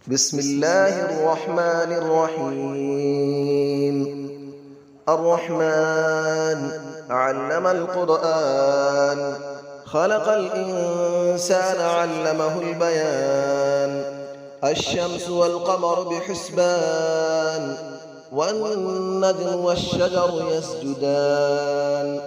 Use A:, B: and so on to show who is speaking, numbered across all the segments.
A: بسم الله الرحمن الرحيم. الرحمن علم القرآن، خلق الإنسان علمه البيان. الشمس والقمر بحسبان، والنجم والشجر يسجدان.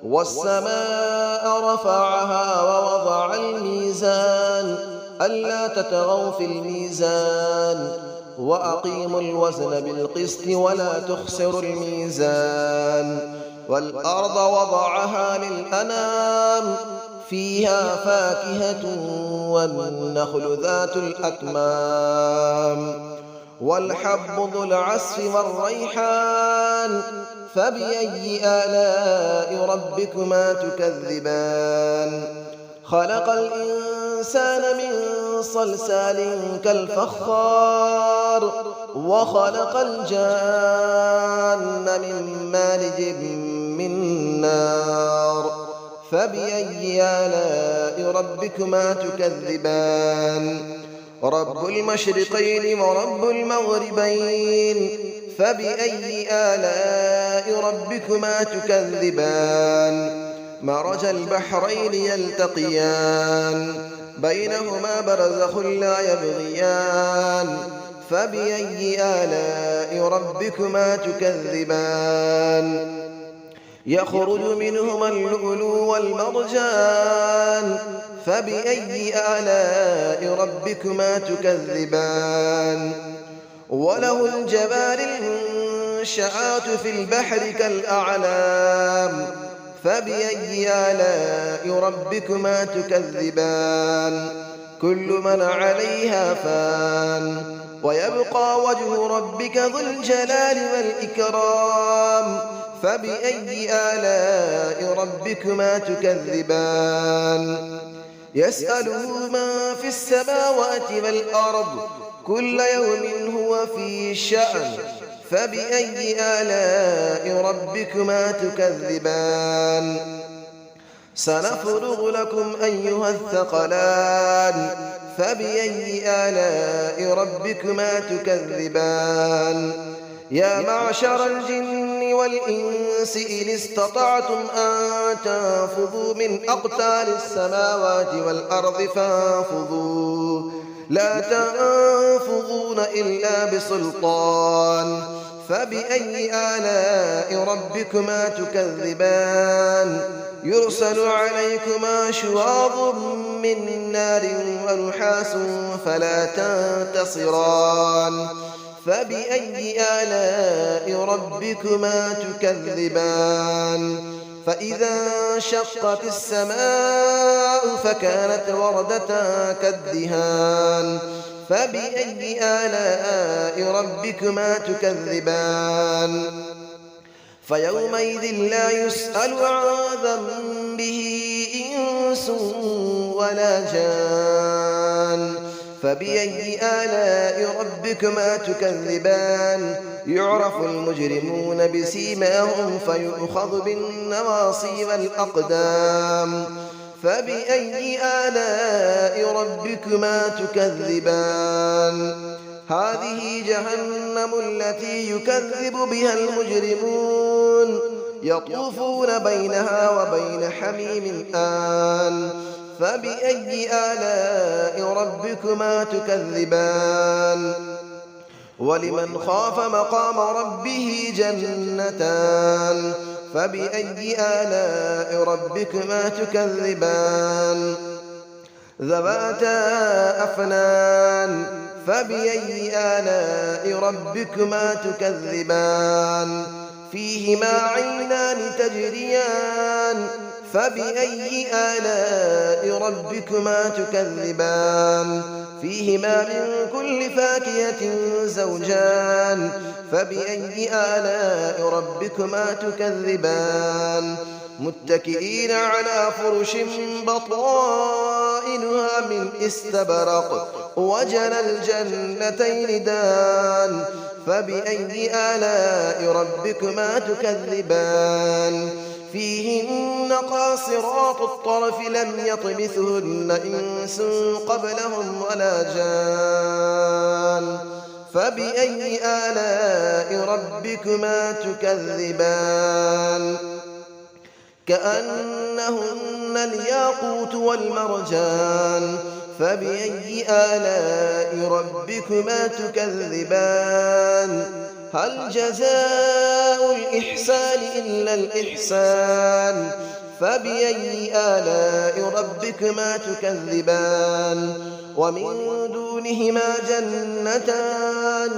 A: والسماء رفعها ووضع الميزان، ألا تطغوا في الميزان، وأقيموا الوزن بالقسط ولا تخسروا الميزان. والأرض وضعها للأنام، فيها فاكهة والنخل ذات الأكمام، والحب ذو العصف والريحان. فبأي آلاء ربكما تكذبان؟ خلق الإنسان من صلصال كالفخار، وخلق الجان من مارج من نار. فبأي آلاء ربكما تكذبان؟ رب المشرقين ورب المغربين. فبأي آلاء ربكما تكذبان؟ مرج البحرين يلتقيان، بينهما برزخ لا يبغيان. فبأي آلاء ربكما تكذبان؟ يخرج منهما اللؤلؤ والمرجان. فبأي آلاء ربكما تكذبان؟ وله الجبال المنشآت في البحر كالأعلام. فبأي آلاء ربكما تكذبان؟ كل من عليها فان، ويبقى وجه ربك ذو الجلال والإكرام. فبأي آلاء ربكما تكذبان؟ يسأله من في السماوات والأرض، كل يوم هو في شأن. فبأي آلاء ربكما تكذبان؟ سنفرغ لكم أيها الثقلان. فبأي آلاء ربكما تكذبان؟ يا معشر الجن والإنس إن استطعتم أن تنفذوا من أقطار السماوات والأرض فانفذوا، لا تنفذون إلا بسلطان. فبأي آلاء ربكما تكذبان؟ يرسل عليكما شواظ من نار ونحاس فلا تنتصران. فبأي آلاء ربكما تكذبان؟ فإذا انشقت السماء فكانت وردة كالدهان. فبأي آلاء ربكما تكذبان؟ فيومئذ لا يسأل عن ذنبه إنس ولا جان. فبأي آلاء ربكما تكذبان؟ يعرف المجرمون بسيماهم فيؤخذ بالنواصي والأقدام. فبأي آلاء ربكما تكذبان؟ هذه جهنم التي يكذب بها المجرمون، يطوفون بينها وبين حميم آن. فبأي آلاء ربكما تكذبان؟ ولمن خاف مقام ربه جنتان. فبأي آلاء ربكما تكذبان؟ ذواتا أفنان. فبأي آلاء ربكما تكذبان؟ فيهما عينان تجريان. فبأي آلاء ربكما تكذبان؟ فيهما من كل فاكهة زوجان. فبأي آلاء ربكما تكذبان؟ متكئين على فرش بطائنها من استبرق، وجنى الجنتين دان. فبأي آلاء ربكما تكذبان؟ فيهن قاصرات الطرف لم يطمثهن إنس قبلهم ولا جان. فبأي آلاء ربكما تكذبان كأنهن الياقوت والمرجان فبأي آلاء ربكما تكذبان هل جزاء الإحسان إلا الإحسان فبأي آلاء ربكما تكذبان ومن دونهما جنتان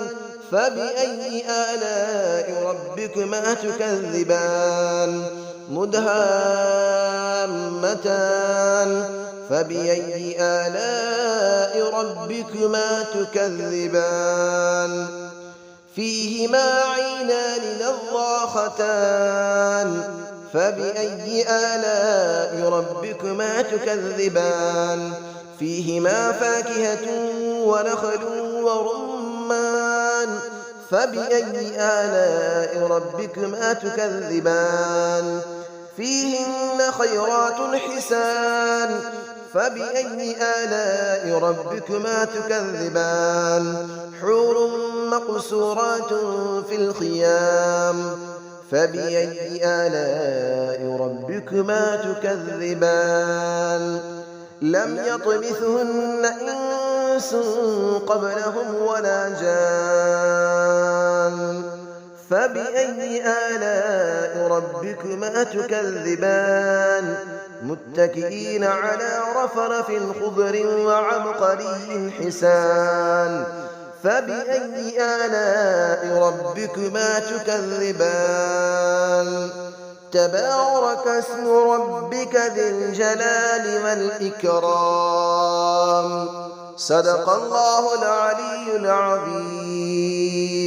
A: فبأي آلاء ربكما تكذبان مدهامتان فبأي آلاء ربكما تكذبان فيهما عينان نضاختان فبأي آلاء ربكما تكذبان فيهما فاكهة ونخل ورمان فبأي آلاء ربكما تكذبان فيهن خيرات حسان فبأي آلاء ربكما تكذبان حور مقصورات في الخيام فبأي آلاء ربكما تكذبان لم يطمثهن إنس قبلهم ولا جان فبأي آلاء ربكما تكذبان متكئين على رفرف خضر وعبقري حسان فبأي آلاء ربكما تكذبان تبارك اسم ربك ذي الجلال والإكرام صدق الله العلي العظيم.